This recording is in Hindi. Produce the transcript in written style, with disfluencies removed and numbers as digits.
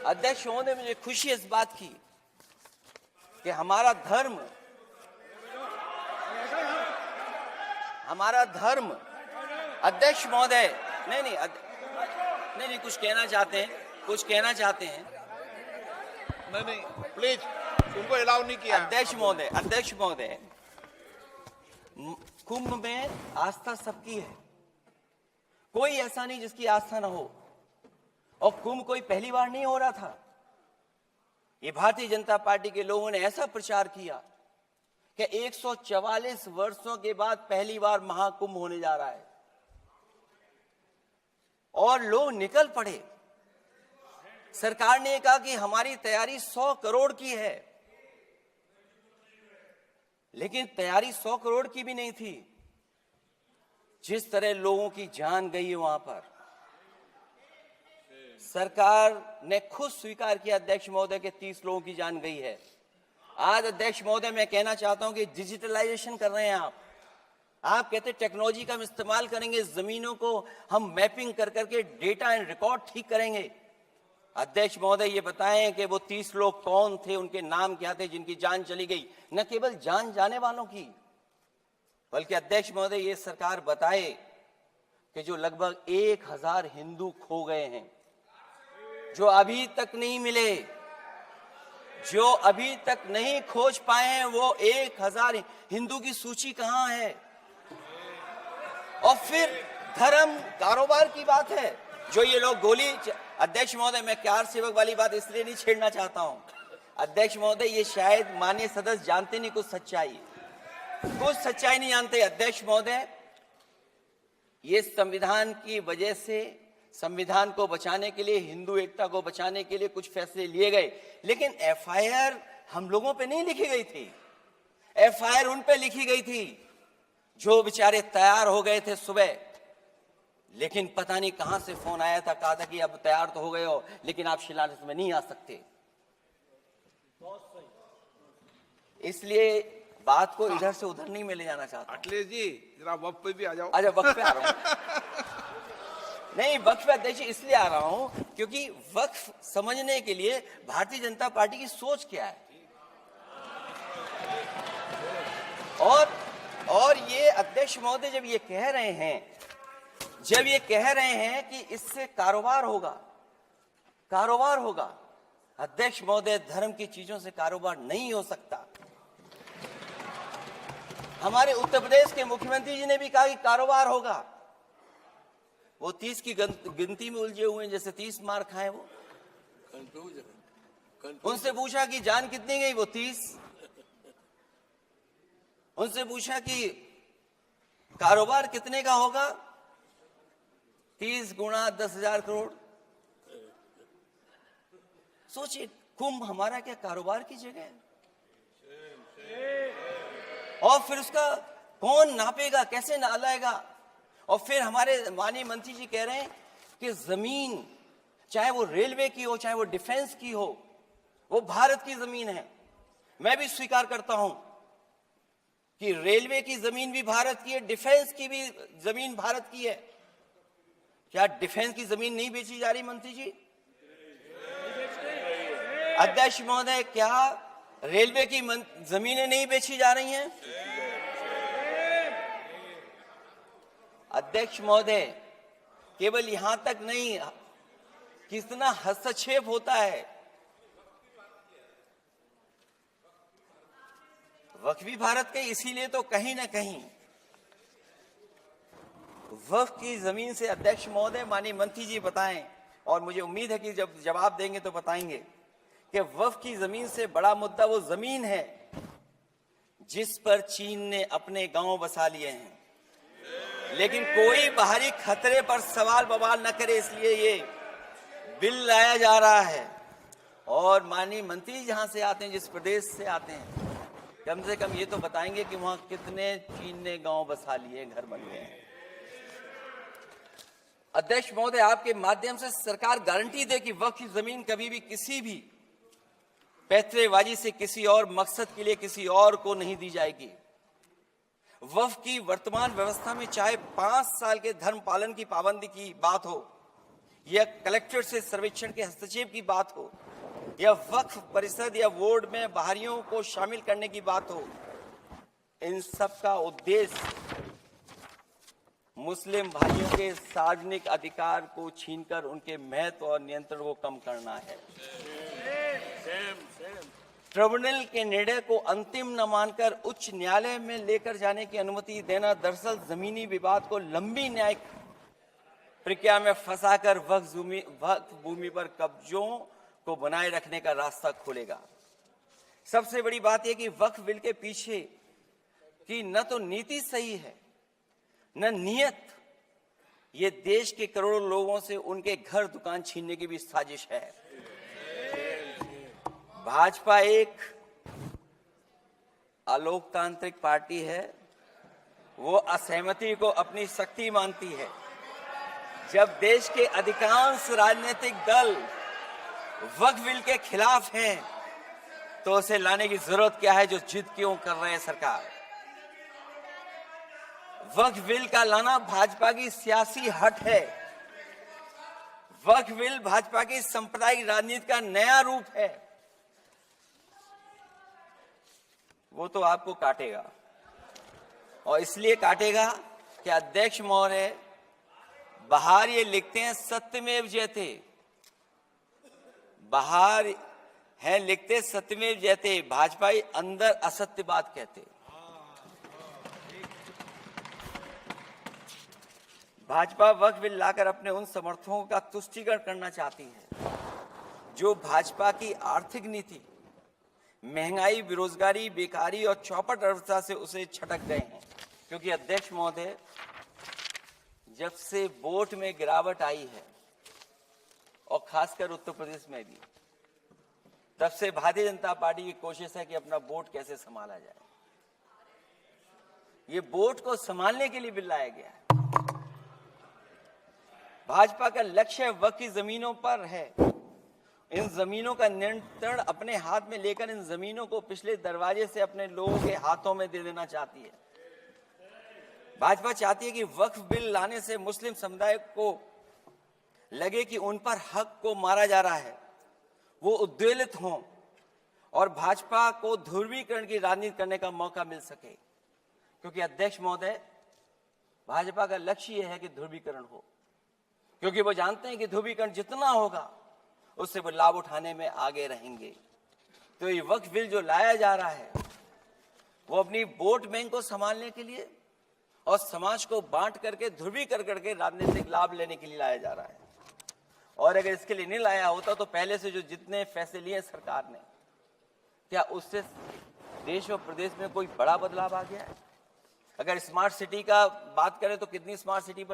अध्यक्ष महोदय, मुझे खुशी इस बात की कि हमारा धर्म अध्यक्ष महोदय नहीं कुछ कहना चाहते हैं। नहीं प्लीज, उनको अलाउ नहीं किया। अध्यक्ष महोदय, कुंभ में आस्था सबकी है, कोई ऐसा नहीं जिसकी आस्था ना हो। और कुंभ कोई पहली बार नहीं हो रहा था। ये भारतीय जनता पार्टी के लोगों ने ऐसा प्रचार किया कि 144 वर्षों के बाद पहली बार महाकुंभ होने जा रहा है और लोग निकल पड़े। सरकार ने कहा कि हमारी तैयारी 100 करोड़ की है, लेकिन तैयारी 100 करोड़ की भी नहीं थी। जिस तरह लोगों की जान गई है वहां पर, सरकार ने खुद स्वीकार किया अध्यक्ष महोदय के 30 लोगों की जान गई है। आज अध्यक्ष महोदय, मैं कहना चाहता हूं कि डिजिटलाइजेशन कर रहे हैं आप कहते टेक्नोलॉजी का हम इस्तेमाल करेंगे, जमीनों को हम मैपिंग कर करके डेटा एंड रिकॉर्ड ठीक करेंगे। अध्यक्ष महोदय, ये बताएं कि वो 30 लोग कौन थे, उनके नाम क्या थे जिनकी जान चली गई। न केवल जान जाने वालों की, बल्कि अध्यक्ष महोदय ये सरकार बताए कि जो लगभग 1000 हिंदू खो गए हैं, जो अभी तक नहीं मिले, जो अभी तक नहीं खोज पाए हैं, वो 1000 हिंदू की सूची कहां है? और फिर धर्म कारोबार की बात है, जो ये लोग गोली। अध्यक्ष महोदय, मैं कार सेवक वाली बात इसलिए नहीं छेड़ना चाहता हूं। अध्यक्ष महोदय, ये शायद माननीय सदस्य जानते नहीं कुछ सच्चाई नहीं जानते। अध्यक्ष महोदय, ये संविधान की वजह से, संविधान को बचाने के लिए, हिंदू एकता को बचाने के लिए कुछ फैसले लिए गए, लेकिन एफआईआर हम लोगों पे नहीं लिखी गई थी। एफआईआर उन पे लिखी गई थी जो बेचारे तैयार हो गए थे सुबह, लेकिन पता नहीं कहां से फोन आया था, कहा था कि अब तैयार तो हो गए हो, लेकिन आप शिलान्यास में नहीं आ सकते। इसलिए बात को इधर से उधर नहीं में ले जाना चाहता। अखिलेश जी, जरा वक्त पे भी आ जाओ। अच्छा, वक्त पे आ रहा हूं। नहीं, वक्फ पे अध्यक्ष इसलिए आ रहा हूं क्योंकि वक्फ समझने के लिए भारतीय जनता पार्टी की सोच क्या है। और ये अध्यक्ष महोदय जब ये कह रहे हैं कि इससे कारोबार होगा, अध्यक्ष महोदय, धर्म की चीजों से कारोबार नहीं हो सकता। हमारे उत्तर प्रदेश के मुख्यमंत्री जी ने भी कहा कि कारोबार होगा। वो 30 की गिनती में उलझे हुए हैं, जैसे 30 मार खाए वो। उनसे पूछा कि जान कितनी गई, वो 30। उनसे पूछा कि कारोबार कितने का होगा, 30 गुणा 10,000 करोड़। सोचिए, कुंभ हमारा क्या कारोबार की जगह है? और फिर उसका कौन नापेगा, कैसे नालाएगा? और फिर हमारे माननीय मंत्री जी कह रहे हैं कि जमीन, चाहे वो रेलवे की हो, चाहे वो डिफेंस की हो, वो भारत की जमीन है। मैं भी स्वीकार करता हूं कि रेलवे की जमीन भी भारत की है, डिफेंस की भी जमीन भारत की है। क्या डिफेंस की जमीन नहीं बेची जा रही मंत्री जी? अध्यक्ष महोदय, क्या रेलवे की जमीनें नहीं बेची जा रही हैं? अध्यक्ष महोदय, केवल यहां तक नहीं, कितना हस्तक्षेप होता है। वक्फ भी भारत के, इसीलिए तो कहीं ना कहीं वक्फ की जमीन से, अध्यक्ष महोदय, माननीय मंत्री जी बताएं, और मुझे उम्मीद है कि जब जवाब देंगे तो बताएंगे कि वक्फ की जमीन से बड़ा मुद्दा वो जमीन है जिस पर चीन ने अपने गांव बसा लिए हैं, लेकिन कोई बाहरी खतरे पर सवाल बवाल न करे, इसलिए ये बिल लाया जा रहा है। और माननीय मंत्री जहां से आते हैं, जिस प्रदेश से आते हैं, कम से कम ये तो बताएंगे कि वहां कितने चीन ने गांव बसा लिए, घर बन गए हैं। अध्यक्ष महोदय, आपके माध्यम से सरकार गारंटी दे कि वक्फ की जमीन कभी भी किसी भी पैतरेबाजी से, किसी और मकसद के लिए किसी और को नहीं दी जाएगी। वक्फ की वर्तमान व्यवस्था में चाहे 5 साल के धर्म पालन की पाबंदी की बात हो या कलेक्टर से सर्वेक्षण के हस्तक्षेप की बात हो, या वक्फ परिषद या बोर्ड में बाहरियों को शामिल करने की बात हो, इन सब का उद्देश्य मुस्लिम भाइयों के सार्वजनिक अधिकार को छीनकर उनके महत्व और नियंत्रण को कम करना है। ट्रिब्यूनल के निर्णय को अंतिम न मानकर उच्च न्यायालय में लेकर जाने की अनुमति देना दरअसल जमीनी विवाद को लंबी न्यायिक प्रक्रिया में फंसाकर वक्फ भूमि पर कब्जों को बनाए रखने का रास्ता खोलेगा। सबसे बड़ी बात यह कि वक्फ बिल के पीछे की न तो नीति सही है, न नियत। ये देश के करोड़ों लोगों से उनके घर दुकान छीनने की भी साजिश है। भाजपा एक अलोकतांत्रिक पार्टी है। वो असहमति को अपनी शक्ति मानती है। जब देश के अधिकांश राजनीतिक दल वक्फ बिल के खिलाफ हैं, तो उसे लाने की जरूरत क्या है जो जिद क्यों कर रहे हैं सरकार। वक्फ बिल का लाना भाजपा की सियासी हट है। वक्फ बिल भाजपा की सांप्रदायिक राजनीति का नया रूप है। वो तो आपको काटेगा, और इसलिए काटेगा कि अध्यक्ष महोदय बाहर ये लिखते हैं सत्यमेव जयते, बाहर है लिखते सत्यमेव जयते, भाजपाई अंदर असत्य बात कहते। भाजपा वक्फ बिल लाकर अपने उन समर्थकों का तुष्टीकरण करना चाहती है जो भाजपा की आर्थिक नीति, महंगाई, बेरोजगारी, बेकारी और चौपट अर्थव्यवस्था से उसे छटक गए हैं। क्योंकि अध्यक्ष महोदय, जब से वोट में गिरावट आई है, और खासकर उत्तर प्रदेश में भी, तब से भारतीय जनता पार्टी की कोशिश है कि अपना वोट कैसे संभाला जाए। ये वोट को संभालने के लिए बिल लाया गया है। भाजपा का लक्ष्य वक्फ की जमीनों पर है। इन जमीनों का नियंत्रण अपने हाथ में लेकर इन जमीनों को पिछले दरवाजे से अपने लोगों के हाथों में दे देना चाहती है। भाजपा चाहती है कि वक्फ बिल लाने से मुस्लिम समुदाय को लगे कि उन पर हक को मारा जा रहा है, वो उद्वेलित हों और भाजपा को ध्रुवीकरण की राजनीति करने का मौका मिल सके। क्योंकि अध्यक्ष महोदय, भाजपा का लक्ष्य यह है कि ध्रुवीकरण हो, क्योंकि वो जानते हैं कि ध्रुवीकरण जितना होगा उससे वो लाभ उठाने में आगे रहेंगे। तो ये वक्फ बिल जो लाया जा रहा है, वो अपनी वोट बैंक को संभालने के लिए और समाज को बांट करके ध्रुवीकरण करके राजनीतिक लाभ लेने के लिए लाया जा रहा है। और अगर इसके लिए नहीं लाया होता तो पहले से जो जितने फैसले लिए सरकार ने, क्या उससे देश और प्रदेश में कोई बड़ा बदलाव आ गया है? अगर स्मार्ट सिटी का बात करें तो कितनी स्मार्ट सिटी